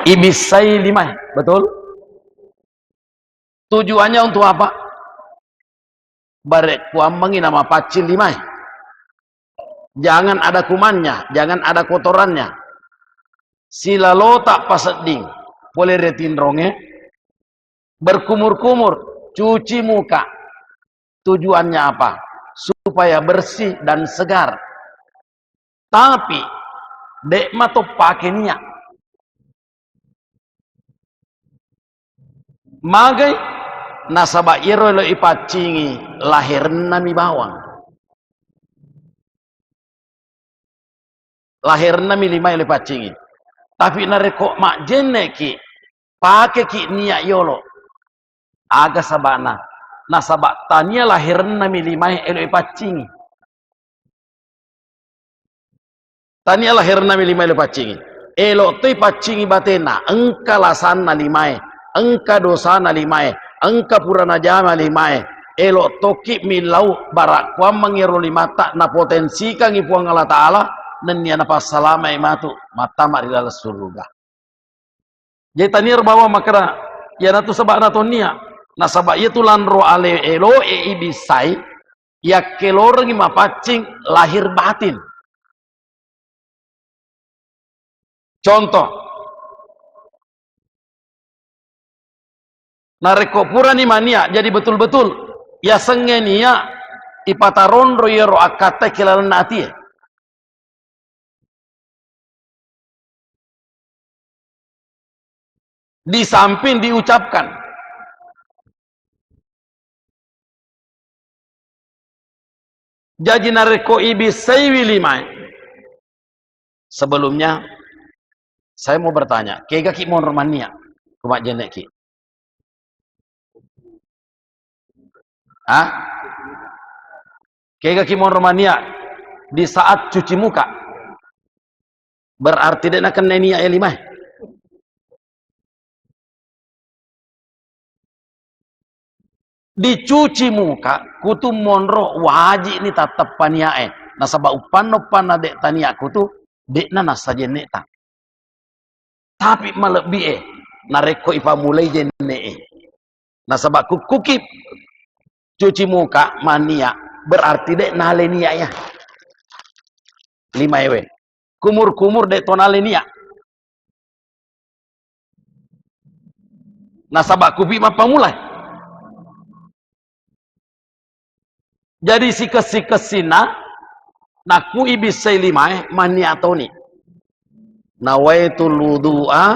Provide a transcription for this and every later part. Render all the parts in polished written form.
ibisai lima, betul? Tujuannya untuk apa? Barek kuambangi nama pacil lima. Jangan ada kumannya, jangan ada kotorannya. Sila lotak paseding, boleh retin ronge, berkumur-kumur, cuci muka. Tujuannya apa? Supaya bersih dan segar. Tapi dek mato pakai niat. Magai nasaba iro lo ipacingi lahir nami bawang. Lahir nami lima lo ipacingi. Tapi nareko mak jeneki pakai ki niat yolo. Aga sabana. Nasaba tania lahir nami lima lo ipacingi. Tania lahir nami lima lo ipacingi. Elo tu ipacingi batena. Engka lasana limae. Engka dosana limae, engka purana jama limae, elok toki milau barak kuam mengiro limata na potensi kang ipuang Allah Ta'ala dan niya na pasalama imatu mata marilala surga. Jadi tanir bawa makara ya natu sabak nato niya na sabak itu lanro ale elo ibisai ya kelorong mapacing lahir batin. Contoh nareko pura ni mania jadi betul-betul ya sengenia ipataron royero akata kilalan nati di samping diucapkan jadi nareko ibisai wilimai. Sebelumnya saya mau bertanya kega ki mon romania kumak jenek ki kega kimon Romania di saat cuci muka berarti dia nak kena niat lima. Dicuci muka kutu monro wajib ni tatap paniae nasaba upan adek tania kutu dek na saja neta tapi melebihi nareko ipa mulai jene nasaba kukip cuci muka mania berarti dek nale niat ya lima ewe kumur-kumur dek tonale niat nasaba kupi mapa mulai jadi si kesina naku ibisai lima mania toni nawaitul wudu'a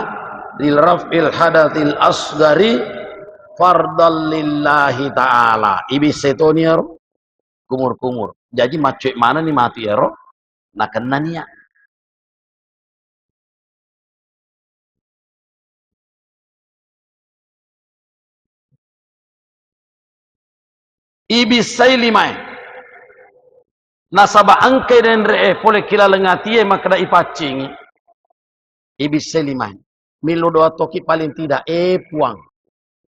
lil raf'il hadatil asgari fardal lillahi ta'ala ibisai toni ero kumur-kumur jadi macuik mana nih mati ero nak kena niat ibisai lima nasaba angke dan re pole kila lengatie makada ipacing ibisai lima milo doa toki paling tidak puang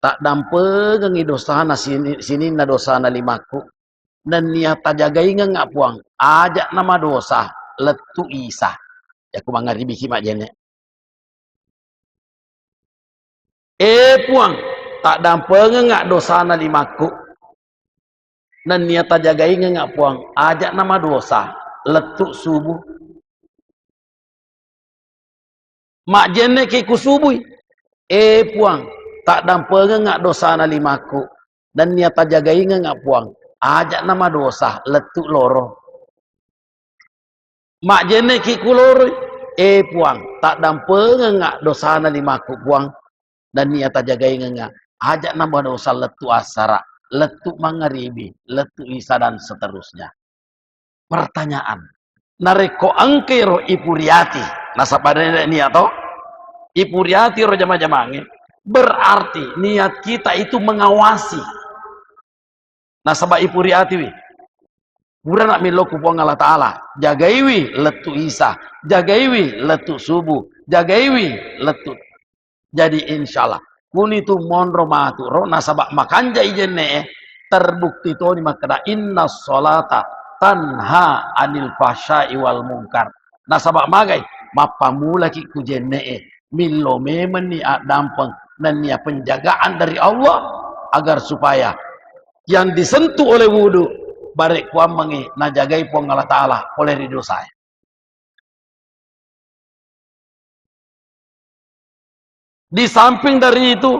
tak dampe gengi dosana sini na dosana limaku dan niat jagai ngak puang ajak nama dosa letu isa ya ku mangaribi kimak jene puang tak dampe ngak dosana limaku dan niat jagai ngak puang ajak nama dosa letuk subuh mak jene ki ku subuh puang tak dampe ngak dosa na limaku dan niat jagai ngak puang ajak nama dosa letuk loro mak jene ki ku loro puang tak dampe ngak dosa na limaku puang dan niat jagai ngak ajak nama dosa letuk asara letuk mangaribi, letuk isa dan seterusnya. Pertanyaan, nareko angkero ipuriati, nasapadanya niat toh? Ipuriati ro jama-jamange, berarti niat kita itu mengawasi. Nasaba ipuriati wi. Pura nak miloku puang Allah Ta'ala, jagaiwi letuk isa, jagaiwi letuk subuh, jagaiwi letuk. Jadi insyaallah kunitu monro maturo nasabak makanja ijenne terbukti to ni makada inna sholata tanha anil fahsya'i wal munkar nasabak magai mapamula ki kujenne Milo memang ni dampeng dan ni penjagaan dari Allah agar supaya yang disentuh oleh wudu barek kuam mengi najagai pong Allah Ta'ala oleh ridho saya. Di samping dari itu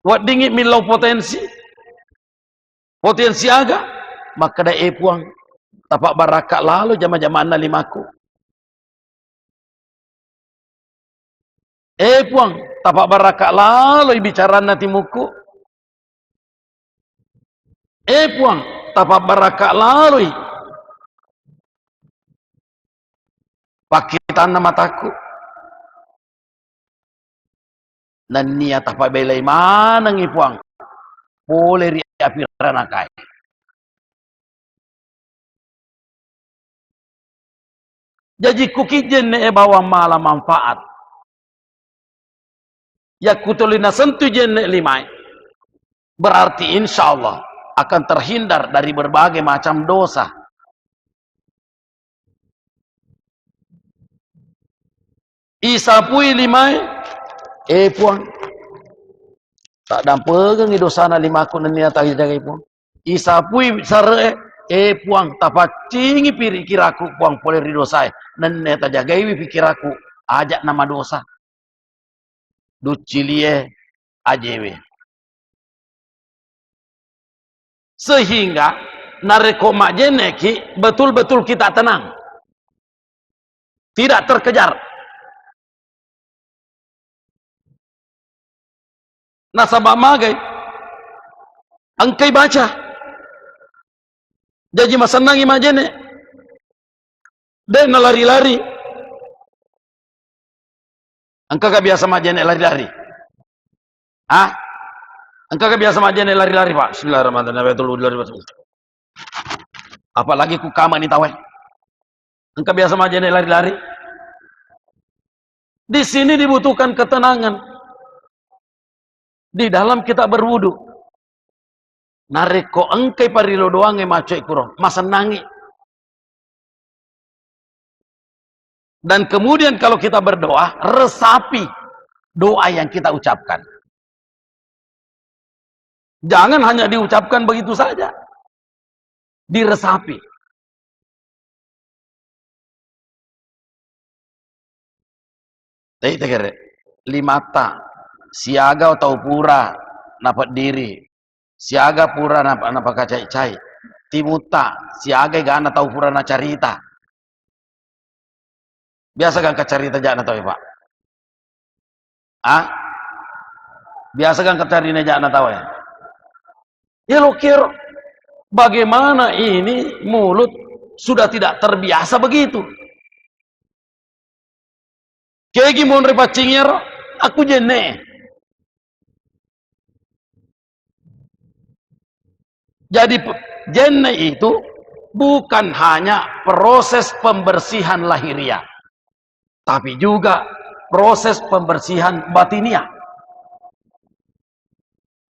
wat dingin milau potensi aga maka da puang tapak baraka lalu jama-jama limaku puang tapak baraka lalu bicara nanti muku puang tapak baraka lalu pakitan mataku dan niat tapak belai mana ngipuang boleh riapi ranakai. Jadi kukijen bawa malah manfaat ya kutulina sentu jenne limai berarti insya Allah akan terhindar dari berbagai macam dosa. Isapui limai puang tak dampegang dosana limaku nenia tak jaga puang isapui sare puang tapacingi pikiraku puang boleh ridosai nenia tak jaga pikiraku ajak nama dosa ducilie ajewe sehingga nareko majeneki betul-betul kita tenang tidak terkejar. Nasabah magai angkai baca jadi masanangi majene dan lari-lari angka gak biasa majene lari-lari angka gak biasa majene lari-lari pak. Bismillahirrahmanirrahim. Apalagi ku kama ni tawe angka biasa majene lari-lari. Di sini dibutuhkan ketenangan di dalam kita berwudu. Nareko engkai parilo doange maco ikuro masenangi. Dan kemudian kalau kita berdoa resapi doa yang kita ucapkan. Jangan hanya diucapkan begitu saja. Diresapi. Tegere limata siaga atau pura napat diri siaga pura napa kacai-cai timuta siaga gana tahu pura na carita biasa kan carita jana tahu pak biasa kan carita jana tahu ya lo kira bagaimana ini mulut sudah tidak terbiasa begitu kayak gimana repacingnya aku jene. Jadi jenne itu bukan hanya proses pembersihan lahiriah, tapi juga proses pembersihan batiniah.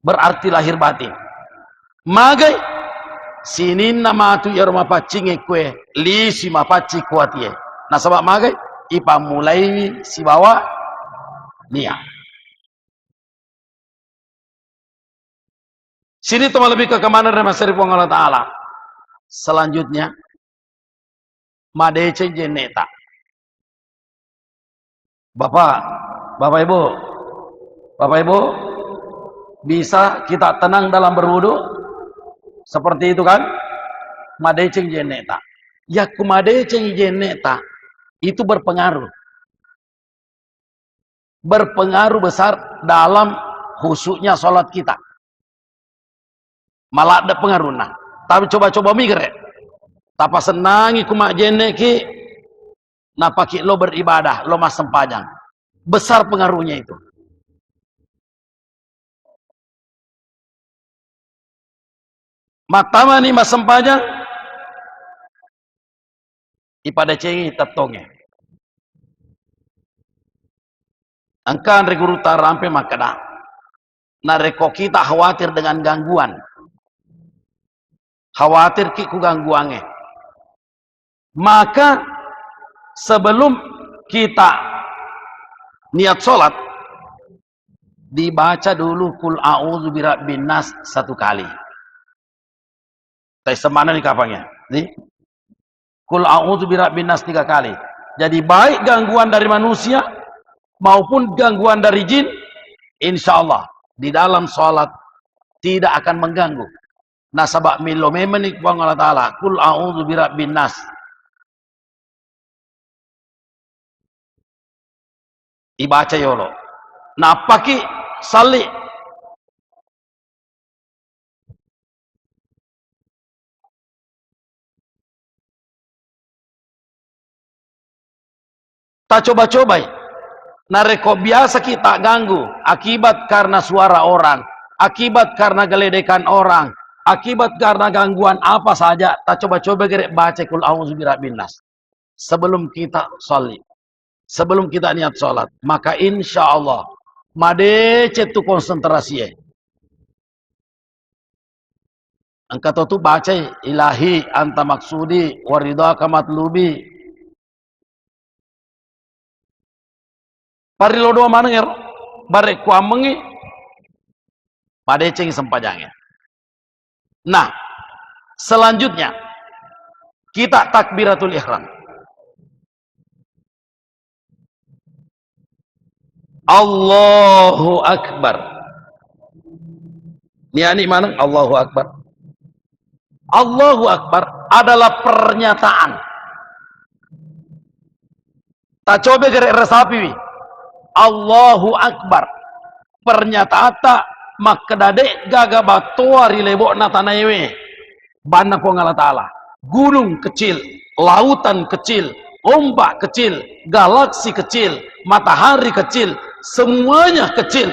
Berarti lahir batin. Magai sinin nama tu yar mapacinge kue li si mapaci kuatie. Nah sebab magai ipa mulai si bawa niat. Sini teman lebih ke kemana dari Masya Allah Ta'ala. Selanjutnya madece jeneta. Bapak Ibu bisa kita tenang dalam berwudu seperti itu kan? Madece jeneta. Ya kumadece jeneta itu berpengaruh besar dalam khusyuknya sholat kita. Malah ada pengaruhnya. Tapi coba-coba mikir ya. Tapa senangi kumak jene ki napaki lo beribadah, lo mas sempajang. Besar pengaruhnya itu. Matama ni mas sempajang ipada cengi tetongnya. Angkan reguru tarampe makada. Nareko kita khawatir dengan gangguan. Khawatir ki ku gangguannya. Maka sebelum kita niat sholat, dibaca dulu kul a'udzu birabbin nas 1 kali. Tapi semana nih kapangnya? Nih, kul a'udzu birabbin nas 3 kali. Jadi baik gangguan dari manusia maupun gangguan dari jin, insya Allah di dalam sholat tidak akan mengganggu. Nah, sabak milo memenik Allah Ta'ala kul a'udzu birabbin nas. Dibaca yolo. Nah, paki sali tak coba-coba. Nah, reko biasa kita ganggu akibat karena suara orang, akibat karena geledekan orang, akibat karena gangguan apa saja, tak coba-coba gerek baca kul a'udzu birabbin nas sebelum kita sholli, sebelum kita niat sholat, maka insya Allah madece tu konsentrasi ya. Angkat tu baca ilahi anta maksudi waridaka matlubi. Parilo doa mana nger barek kuamengi madece sempajangnya. Nah, selanjutnya kita takbiratul ihram. Allahu Akbar. Niani mana? Allahu Akbar. Allahu Akbar adalah pernyataan. Tak coba gerek resapi. Allahu Akbar. Pernyataan tak makdade gaga batuari lebok natanaewe. Bana Allah Ta'ala. Gunung kecil, lautan kecil, ombak kecil, galaksi kecil, matahari kecil, semuanya kecil.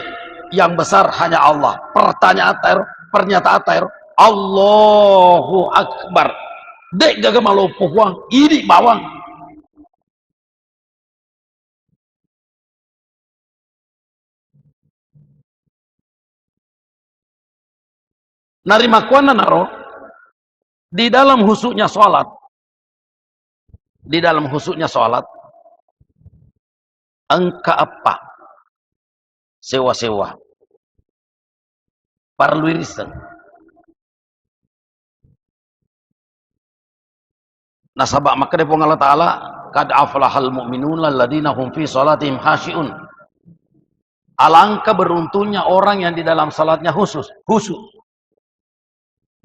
Yang besar hanya Allah. Pernyataan ter Allahu Akbar. Dek gaga malu pohwang, ini bawang. Narima kuana naro di dalam husuknya sholat, di dalam husuknya sholat, engka apa sewa-sewa parlu irisan. Nasabak maka depo Allah Ta'ala kad aflahal mu'minun alladzina hum fi salatihim khashi'un. Alangkah beruntungnya orang yang di dalam salatnya khusyuk.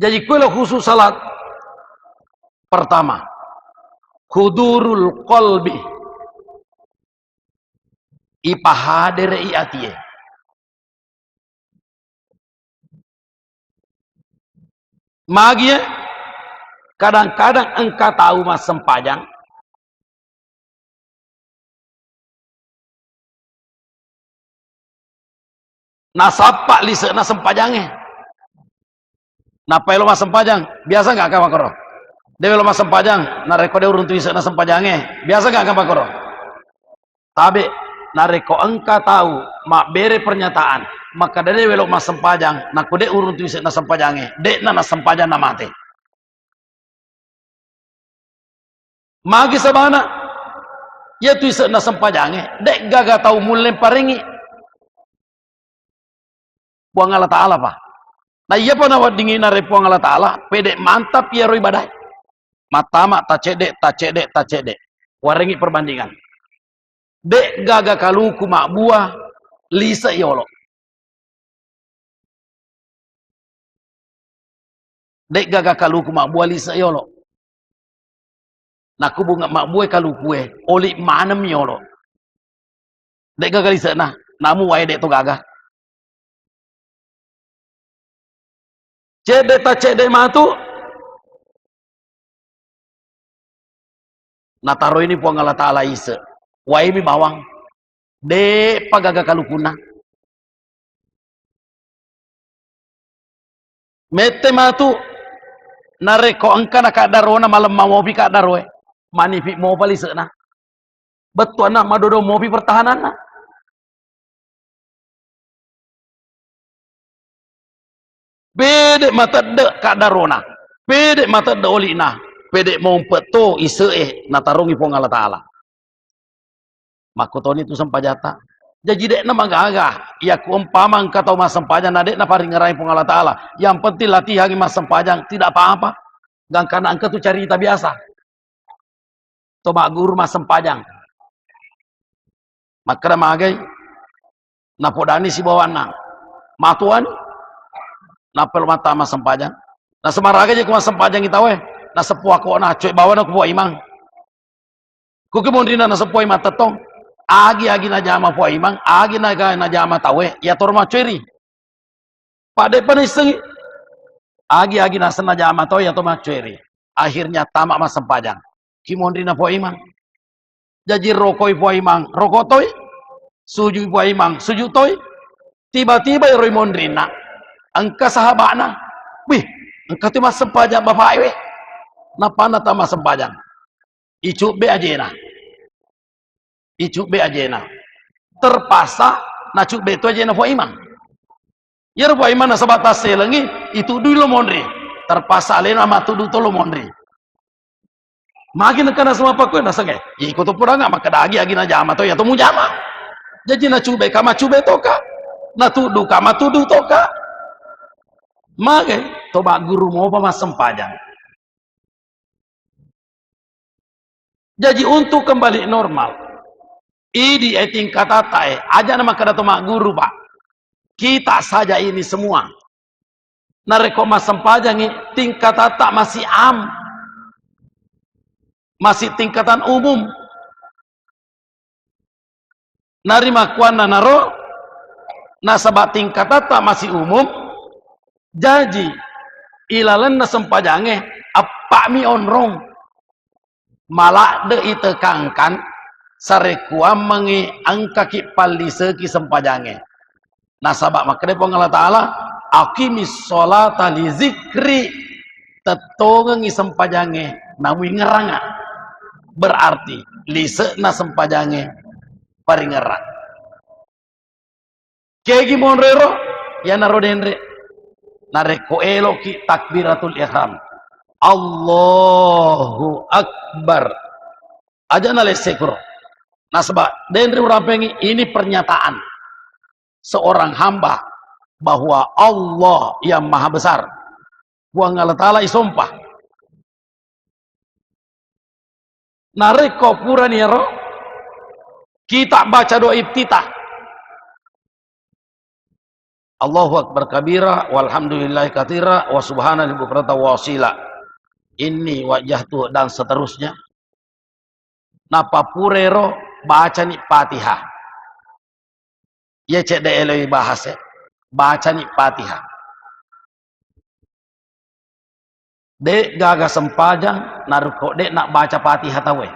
Jadi kalau khusus salat pertama hudurul qalbi ipahadere iatie. Magia kadang-kadang engkau tahu mas sempajang nasapak lise na sempajangnya. Napa lo mas sempajang? Biasa nggak kamu koro? Dewe lo mas sempajang, nareko de urun tuise na sempajangnya. Biasa nggak kamu koro? Tabe nareko engkau tahu mak bere pernyataan, maka dewe lo mas sempajang, naku de urun tuise na sempajangnya. Dek na sempajang na mate. Magi sabana, ya tuise na sempajangnya. Dek gaga tahu mulai paringi. Buang Allah Ta'ala pak. Nah iya pa nawat dingin na repuang Allah Ta'ala, pedek mantap ya roi badai. Matama tak cedek. Warengi perbandingan. Dek gaga kaluku mak buah, lisa yolo. Dek gaga kaluku mak buah lisa yolo. Naku bunga mak buah kaluku oli manem yolo. Dek gaga lisa nah, namu wae dek to gaga. Cedek matu. Nah taro ini puang Allah Ta'ala isa. Waimi bawang. De pagaga kalukuna. Mete matu. Nareko engka na kadarona malam mau pi kadarwe. Manifi mau palisa na. Betul anak madodo mau pi pertahanan na. Bedek mata de kadarona. Bedek mata de olina. Bedek mau peto ise natarungi puang Allah Ta'ala. Makutoni tu sampajata. Jadi dek na magagah, ya ku umpamang kata mas sempajang, na dek na paring ngarahin pung Allah Ta'ala. Yang penting latihan mas sempajang, tidak apa-apa. Gang karena angka tu cerita biasa. Toba guru mas sempajang. Maka na magai, na podani si bawana. Matuan, na pel mata mas sempajang. Na semaraga je ku mas sempajang itawe. Na sepuah ko na, cuy bawana ku buah imang. Kukimondina na sepuah imang tetong. Agi na jama po imang, agi na jama tawe, ya torma cuy. Pada peniseng agi na sana jama tawe ya torma cuy. Akhirnya tamak mas sempajang. Kimondina po imang. Jadi rokoi po imang, rokotoi. Suju po imang, suju toy. Tiba-tiba roy mondrina. Angka sahabana. Wih, angka tu mas sempajang bapak iwe. Napana ta mas sempajang. Icuk be ajena. Icuk be ajena. Terpaksa na cuk be tu ajena po imang. Ya po imang na sebatas selengi itu dulu mondri. Terpaksa alena matudu tolo mondri. Makin kana semua pakwe na sange. Iko to pura nga makadagi na jama to ya to mu jama. Jadi na cube kama cube toka. Na tudu kama tudu toka. Magai toba guru mo pa mas sempajang. Jadi untuk kembali normal, ini tingkat tae aja nama kada to mak guru pak. Kita saja ini semua. Nareko mas sempajang ini tingkat tak masih masih tingkatan umum. Narima kuana naro, nasabat tingkat tak masih umum. Jadi ilalan na sempajange apa mi onrong. Malak de itekangkan sarekua mengi angka ki palise ki sempajange. Nasabak makanya Allah Ta'ala akimis sholata li zikri tetongengi sempajange namu ngeranga berarti lise na sempajange paringerang kegi monrero ya narodenre nareko elo ki takbiratul ihram Allahu Akbar aja nalesekro. Nasabak denre urapengi ini pernyataan seorang hamba bahwa Allah yang maha besar buang Allah Ta'ala isumpah nareko pura niro kita baca doa iftitah Allahu Akbar kabira walhamdulillahi katsira wa subhanallahi bukrata wasila ini wajah tu dan seterusnya napa purero baca ni Fatihah ya cek de eloi bahasa baca ni Fatihah dek gaga sempajang naruko dek nak baca Fatihah tawe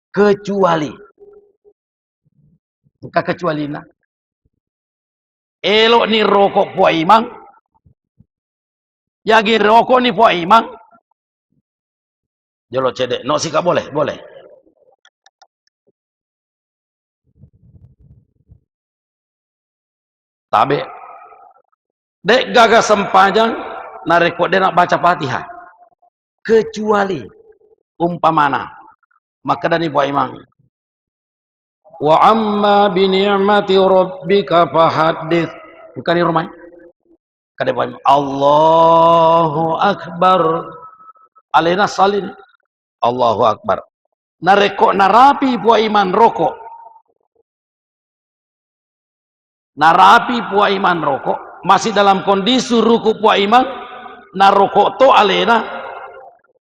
kecuali bukan kecuali nak elok ni rokok puak imang yagi rokok ni puak imang jolo cedek no sika boleh tabe dek gaga sempajang nareko dek nak baca Fatihah kecuali umpamana maka dari puak imang wa amma bi ni'mati rabbika fahaddits bukan di rumah kada puak imang Allahu Akbar alena salin Allahu Akbar nareko narapi puak iman rokok narapi puak iman rokok masih dalam kondisi ruku puak iman narokok to alena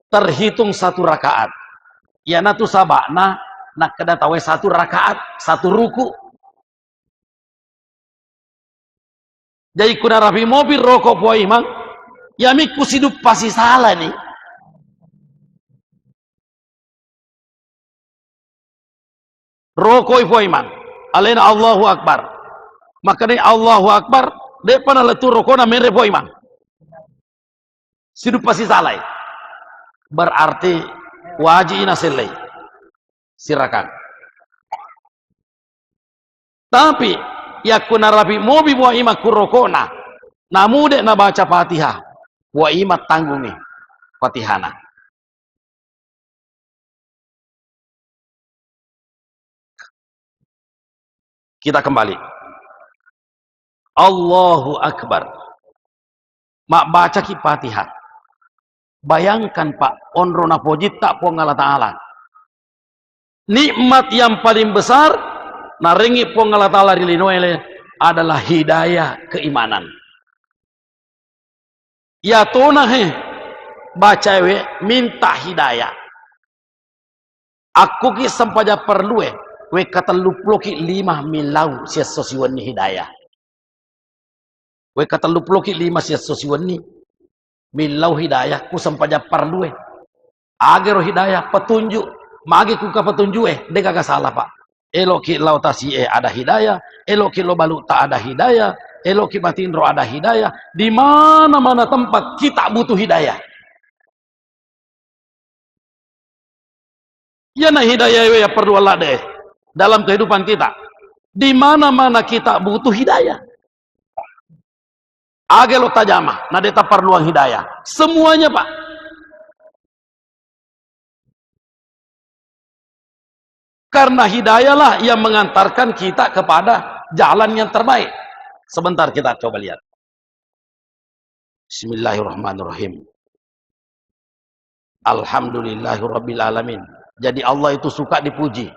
terhitung satu rakaat ya natu sabakna nak kada tawe satu rakaat satu ruku jadi kuna rapi mobil rokok puak iman ya miku sidup pasti salah nih rokok puak iman alena Allahu Akbar makanya Allahu Akbar depan letu rokok na mere puak iman sidup pasti salah berarti wajib ina selai silakan tapi ya kuna rapi mobi buah ima kurokona namude na baca Fatihah buah ima tanggung nih Fatihana Kita kembali. Allahu Akbar. Mak baca ki Fatihah. Bayangkan Pak, onrona pojit tak po Allah Ta'ala. Nikmat yang paling besar, naringi po Allah Ta'ala rilinoele adalah hidayah keimanan. Ya tona he, baca we, minta hidayah. Aku ki sampaja perlu we kata luploki 5 milau sia sosiwan ni hidayah. We kata luploki 5 sia sosiwan ni milau hidayah ku sampaja perlu agero hidayah petunjuk magi ku ka petunjuk de kagak salah Pak. Eloki lau tasi ada hidayah, eloki lo balu tak ada hidayah, eloki batindro ada hidayah. Di mana-mana tempat kita butuh hidayah. Ya na hidayah ya perlu Allah deh dalam kehidupan kita. Di mana-mana kita butuh hidayah. Age lo tajamah, na deta perluan hidayah. Semuanya Pak. Karena hidayahlah yang mengantarkan kita kepada jalan yang terbaik. Sebentar kita coba lihat. Bismillahirrahmanirrahim. Alhamdulillahirrabbilalamin. Jadi Allah itu suka dipuji.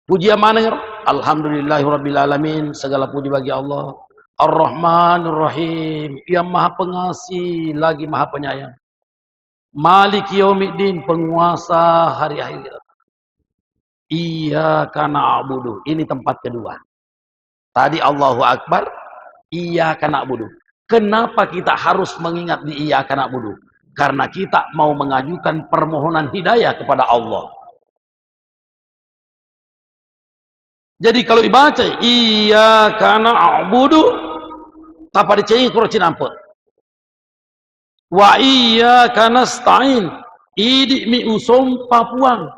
Puji yang mana? Alhamdulillahirrabbilalamin. Segala puji bagi Allah. Ar-Rahmanir-Rahim. Yang maha pengasih lagi maha penyayang. Maliki yaumiddin. Penguasa hari akhirat. Iyyaka na'budu. Ini tempat kedua. Tadi Allahu Akbar. Iyyaka na'budu. Kenapa kita harus mengingat di Iyyaka na'budu? Karena kita mau mengajukan permohonan hidayah kepada Allah. Jadi kalau dibaca Iyyaka na'budu tanpa dicengin kurang ampun. Wa iyyaka nasta'in. Idi mi usom papuang.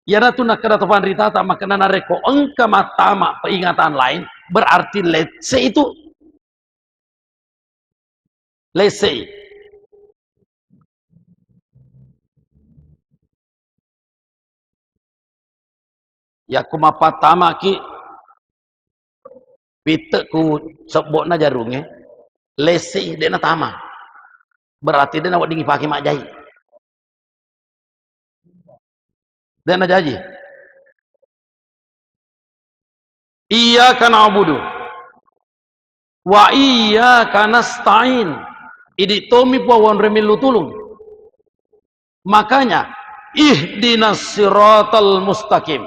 Ya ratu nak kada topan rita ta makana nareko engka matama peringatan lain berarti letse itu letse. Ya kumapatama ki pitek ku sebokna jarunge lesse dena tama. Berarti dena wak dingi paki mak jahi. Dan aja Iyyaka na'budu wa iyyaka nasta'in. Idi tomi pawon remilu tulung. Makanya ihdinas siratal mustaqim.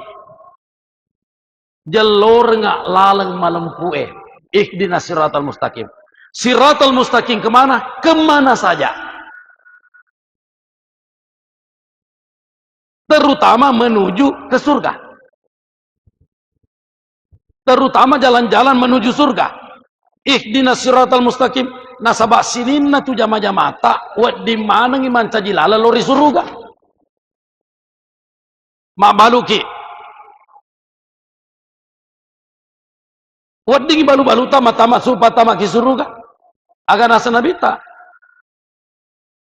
Jalur ngak laleng malam kue. Ihdinas siratal mustaqim. Siratal mustaqim kemana? Kemana saja. Terutama menuju ke surga. Terutama jalan-jalan menuju surga. Ihdinas siratal mustaqim. Nasabak sininna tu jama-jamata. Wad di mana ngiman cajilala lori surga. Mak baluki. Wad di balu-balu tama-tama supatama ki surga. Agar nasa nabita.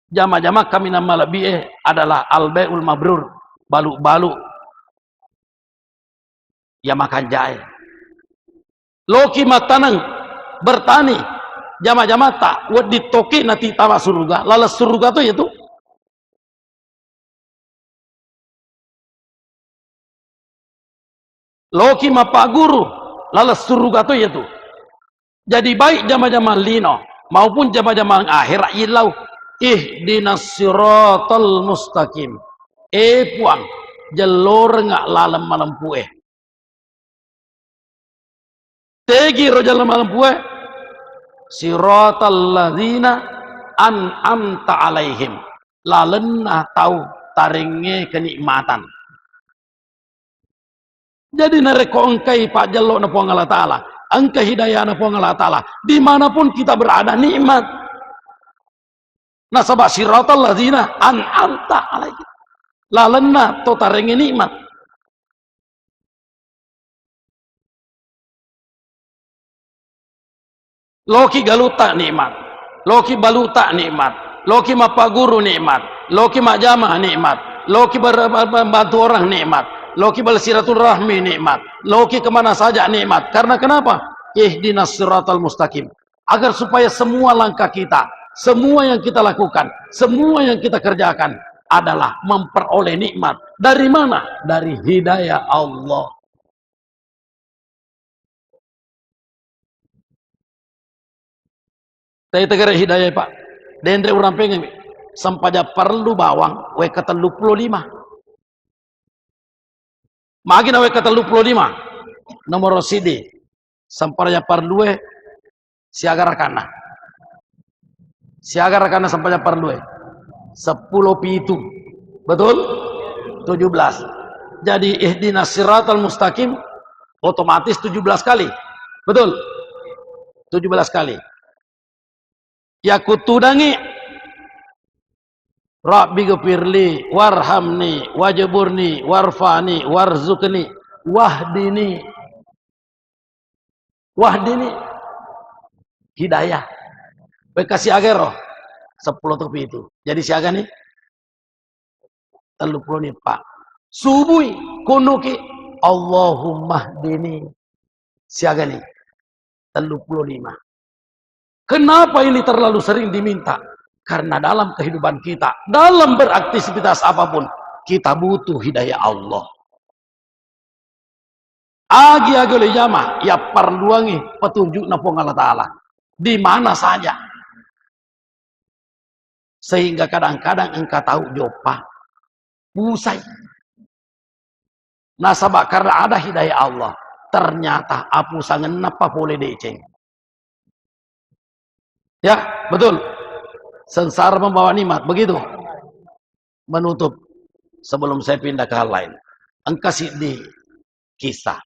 Jama-jama kami nama lebih adalah al-bai'ul mabrur. Balu-balu ya makan jahe. Loki matanang bertani jama-jama tak wad ditoki nanti tawa surga. Lalas surga tuh itu Loki mapa guru lalas surga tuh itu. Jadi baik jama-jama lino maupun jama-jama akhirat ilau ihdinas siratal mustaqim. Puang jalur ngak lalam malam pue. Tegi rojalam malam pue. Siratal ladzina an'amta alaihim. Lalena tahu taringe kenikmatan. Jadi nareko engkai pak jalo na puang Allah Ta'ala. Engkai hidayah na puang Allah Ta'ala. Dimanapun kita berada nikmat. Nasabah siratal ladzina an'amta alaihim. Lalena to tarengi nikmat. Loki galuta nikmat. Loki baluta nikmat. Loki mapaguru nikmat. Loki majama nikmat. Loki bantu orang nikmat. Loki bersilaturahmi nikmat. Loki kemana saja nikmat. Karena kenapa? Ihdinas siratal mustaqim. Agar supaya semua langkah kita, semua yang kita lakukan, semua yang kita kerjakan adalah memperoleh nikmat. Dari mana? Dari hidayah Allah. Saya tegara hidayah Pak. Dendre orang pengen sampainya perlu bawang we kata 25. Magina we kata 25. Nomor CD. Sampainya perlu siaga rakana. Siaga rakana sampainya perlu 10 pitu. Betul? 17. Jadi ihdinas siratal mustaqim otomatis 17 kali. Betul? 17 kali. Ya kutudangi Rabbi gfirli warhamni wajburni warfani warzukni wahdini hidayah bekasi agero 10 topi itu. Jadi siaga nih 30 nih Pak. Subuhi kunuki Allahumma hdini siaga nih 35. Kenapa ini terlalu sering diminta? Karena dalam kehidupan kita, dalam beraktivitas apapun, kita butuh hidayah Allah. Agi-agi oleh jamaah, ya perluangi petunjuk napong Allah Ta'ala. Di mana saja. Sehingga kadang-kadang engkau tahu jopa. Usai. Nasabak karena ada hidayah Allah. Ternyata apu sangen napa boleh deceng. Ya, betul. Sengsara membawa nikmat, begitu. Menutup sebelum saya pindah ke hal lain. Engkau di kisah.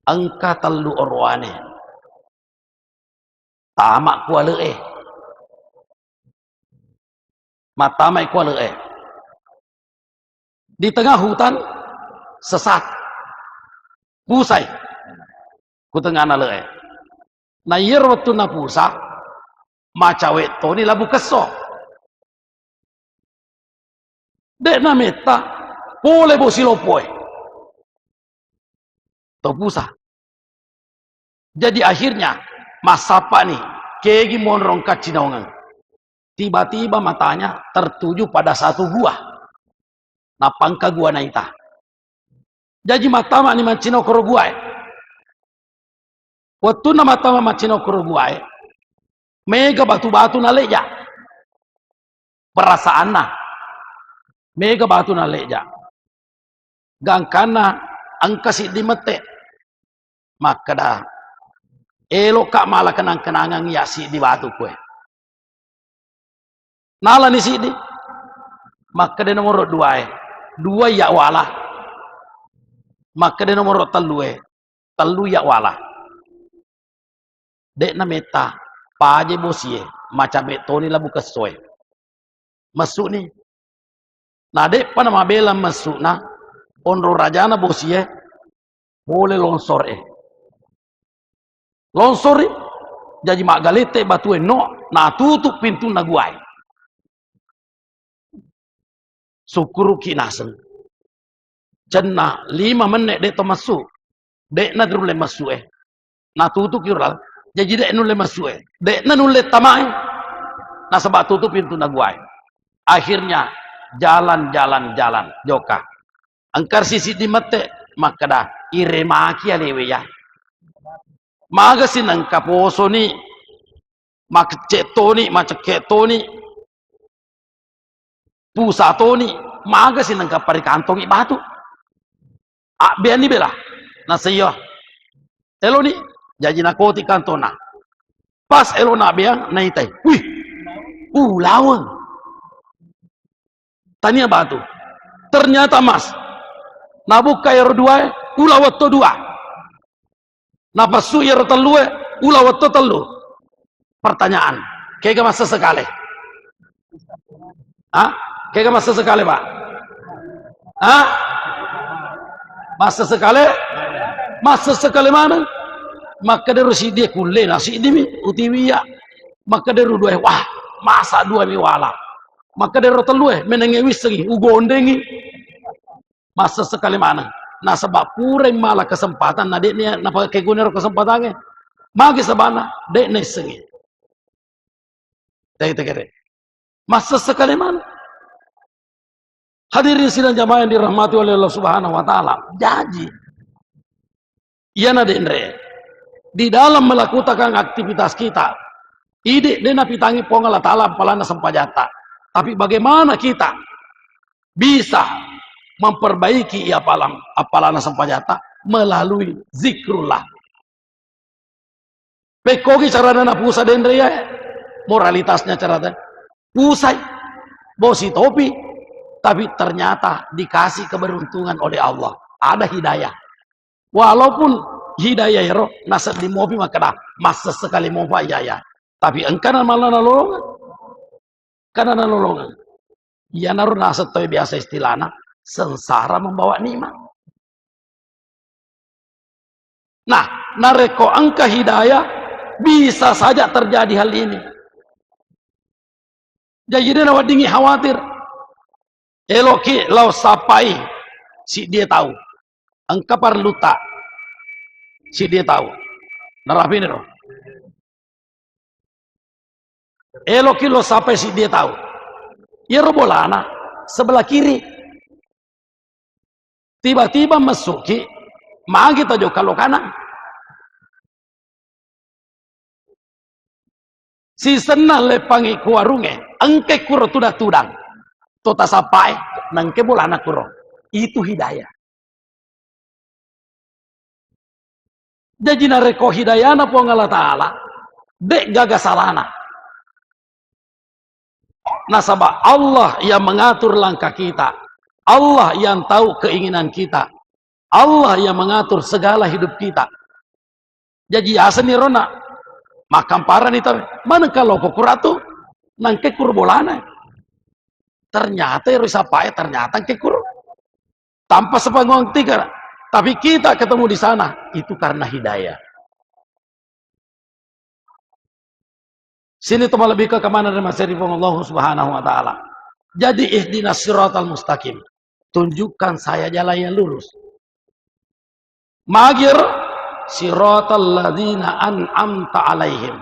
Engkau telu orwane. Tamak kuala Matamai kuala Di tengah hutan sesat. Pusai. Ku tengah na na yer waktu na pusa macawe to ni labu keso dek na meta pole bosilopoy to pusa. Jadi akhirnya masapa nih kegi monrong kacinaungan tiba-tiba matanya tertuju pada satu gua na pangka gua na ita. Jadi matama ni mancino koro gua waktu na matama mancino koro gua mega batu-batu na leja. Perasaan na mega batu na leja. Gangkana angkasi di mete. Maka dah elok kak malah kenang-kenangan ya si di batu kue. Nala ni si di. Maka dia nomor 2 2 ya wala. Maka dia nomor 3 telu ya wala. Dek na meta paje bosie macam betoni labu kesoe masuk ni nah dek pa nama bela masuk na onro rajana bosie boleh longsor longsor jadi mak galete batu no nah tutup pintu na guai syukur kinasen cenna 5 menit dek to masuk dek na terule masuk nah tutup kiral jadi dek nule masuk dek na nule tamai nah sebab tutup pintu na guai akhirnya jalan joka angkar sisi di mete maka dah iremaki alewe ya magasin ang kaposo ni makcetoni maceketoni pusatoni magasin ang kaparikantongi batu biani bela na sayo elo ni jadi nakoti kantona pas elo na biang naitai wih lawang tania batu ternyata mas nabuk kayer 2 ulawat to 2 napasu yer telu ulawat to telu pertanyaan kaya masa sekali kaya masa sekali pak masa sekali mana maka deru si dia kulle nasi dimi utiwiya maka deru 2 wah masa 2 mi wala maka deru telu menenge wis lagi ugondengi Masa sekali mana? Nah sebab pure malah kesempatan, nah dek ni napa kegunir kesempatannya? Magi sabana dek ni sengi. Dek tegere. Masa sekali mana? Hadirin sidang jamaah yang dirahmati oleh Allah Subhanahu wa taala. Janji. Iya na dendre. Di dalam melakukan aktivitas kita, ide dena pitangi pong Allah taala palana sampajata. Tapi bagaimana kita bisa memperbaiki apalana sampajata melalui zikrullah. Pekogi cara dana pusa dendre ya. Moralitasnya cara dana. Pusai. Bosi topi. Tapi ternyata dikasih keberuntungan oleh Allah. Ada hidayah. Walaupun hidayah ya roh, nasab di mopi maka masa sekali mau ya. Tapi engkau malah nolongan. Karena nolongan. Ya naruh nasab toy biasa istilahnya. Sengsara membawa nikmat. Nah, nareko angka hidayah bisa saja terjadi hal ini. Jadi dia nawat dingi khawatir. Eloki lau sapai si dia tahu. Engkau perlu tak si dia tahu. Narapi ni roh. Eloki lo sapai si dia tahu. Ya robolana sebelah kiri. Tiba-tiba masuki magi tajo kalau kanan. Si senang lepangi kuarunge, engke kuro tudang. Tota sapai nangke bolana kuro. Itu hidayah. Jadi nareko hidayana po Allah Ta'ala. Dek gagasalana. Nasabah Allah yang mengatur langkah kita. Allah yang tahu keinginan kita. Allah yang mengatur segala hidup kita. Jadi asani rona. Makam paran itu. Mana kalau kukuratu. Nangke kurbolana. Ternyata rusapai ternyata kekur. Tanpa sepanggung tiga. Tapi kita ketemu di sana. Itu karena hidayah. Sini teman lebih ke kemana dari masyarakat Allah Subhanahu wa taala. Jadi ihdinas siratal mustaqim. Tunjukkan saya jalan yang lurus. Magir siratal ladzina an'amta alaihim.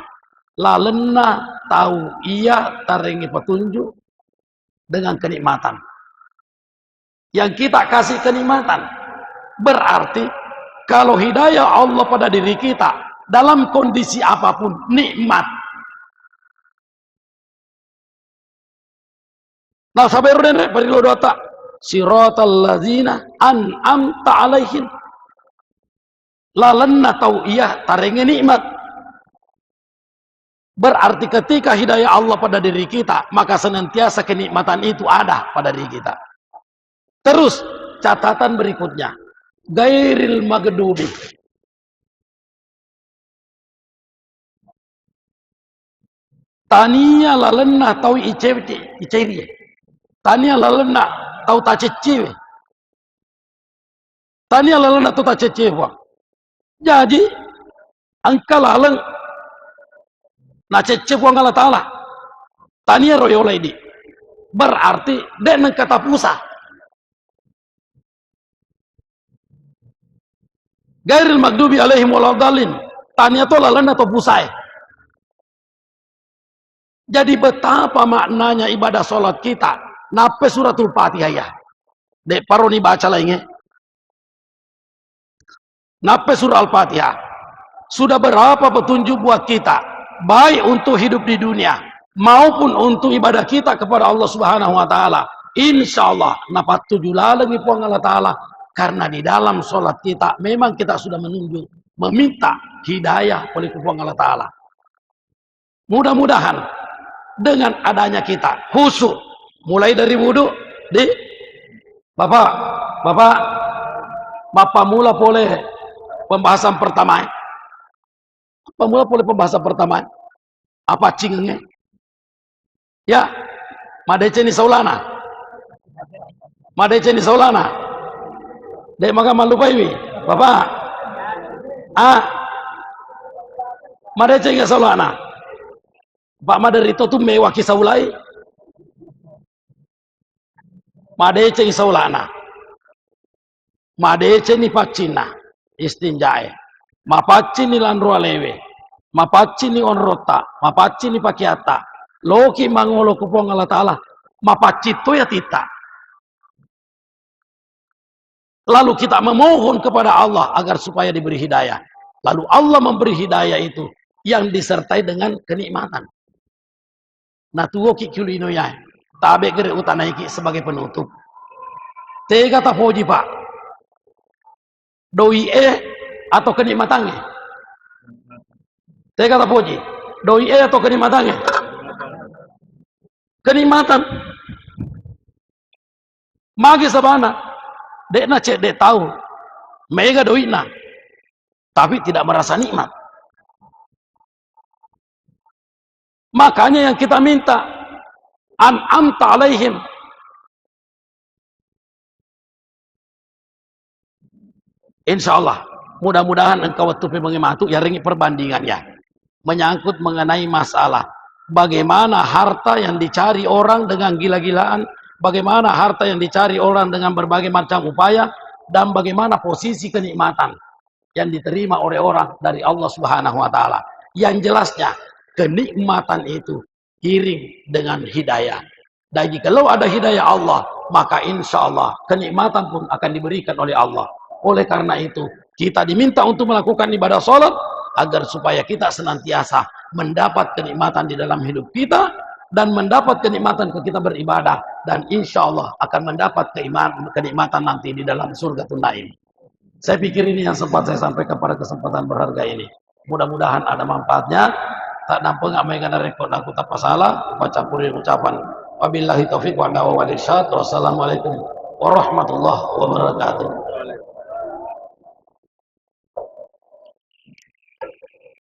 Lalena tahu ia taringi petunjuk dengan kenikmatan. Yang kita kasih kenikmatan. Berarti kalau hidayah Allah pada diri kita dalam kondisi apapun nikmat. Nah sabar dene perlu dota siratal ladzina an'amta alaihim. Lalenna tau iya taringi nikmat. Berarti ketika hidayah Allah pada diri kita, maka senantiasa kenikmatan itu ada pada diri kita. Terus catatan berikutnya, gairil magdubi. Tania lalenna tau iceri. Tania lalenna tau taceciwe. Tania lalenna tau taceciwe. Jadi angka laleng na cecep wang Allah Ta'ala. Tania royola ini. Berarti dengan kata pusat. Gairil magdubi alaihim waladhalin. Tania to lalana to pusai. Jadi betapa maknanya ibadah sholat kita. Nape suratul Fatihah ya. Dek paroni baca lainnya. Nape surah Al-Fatihah. Sudah berapa petunjuk buat kita. Baik untuk hidup di dunia maupun untuk ibadah kita kepada Allah Subhanahu wa taala. Insyaallah napat tujuh lalagi puang Allah taala karena di dalam salat kita memang kita sudah menunjuk meminta hidayah oleh puang Allah taala. Mudah-mudahan dengan adanya kita khusyuk mulai dari wudu di Bapak mula boleh pembahasan pertama. Pemula boleh pembahasan pertama. Apa cingnya? Ya, madece ni saulana. Madece ni saulana. Dek maka malu paiwi. Bapak. Madece ni saulana. Pak maderito tu mewaki saulai. Madece ni saulana. Madece ni pacina istinjae. Mapaci ni landrua lewe. Mapaci ni onrota. Mapaci ni pakiata. Loki mangolo kupong Allah Ta'ala. Mapaci itu ya tita. Lalu kita memohon kepada Allah agar supaya diberi hidayah. Lalu Allah memberi hidayah itu yang disertai dengan kenikmatan. Nah tuwo ki kulino ya. Tabe gere utanaiki sebagai penutup. Te kata poji Pak. Doi atau kenikmatannya? Te kata poji. Doi atau kenikmatannya? Kenikmatan. Magi sabana. Dek na cek dek tahu. Mega doi na. Tapi tidak merasa nikmat. Makanya yang kita minta. An'amta alaihim. Insya Allah, mudah-mudahan engkau tupi mengematu ya ringi perbandingannya. Menyangkut mengenai masalah bagaimana harta yang dicari orang dengan gila-gilaan, bagaimana harta yang dicari orang dengan berbagai macam upaya, dan bagaimana posisi kenikmatan yang diterima oleh orang dari Allah Subhanahu wa Ta'ala. Yang jelasnya, kenikmatan itu iring dengan hidayah. Dan jikalau ada hidayah Allah, maka insya Allah kenikmatan pun akan diberikan oleh Allah. Oleh karena itu, kita diminta untuk melakukan ibadah sholat agar supaya kita senantiasa mendapat kenikmatan di dalam hidup kita dan mendapat kenikmatan ketika kita beribadah, dan insya Allah akan mendapat kenikmatan nanti di dalam surga Naim. Saya pikir ini yang sempat saya sampaikan pada kesempatan berharga ini. Mudah-mudahan ada manfaatnya. Tak nampak nggak mengenai rekod aku tak salah. Baca puri ucapan. Wabillahi taufiq wa hidayah. Wassalamualaikum warahmatullahi wabarakatuh.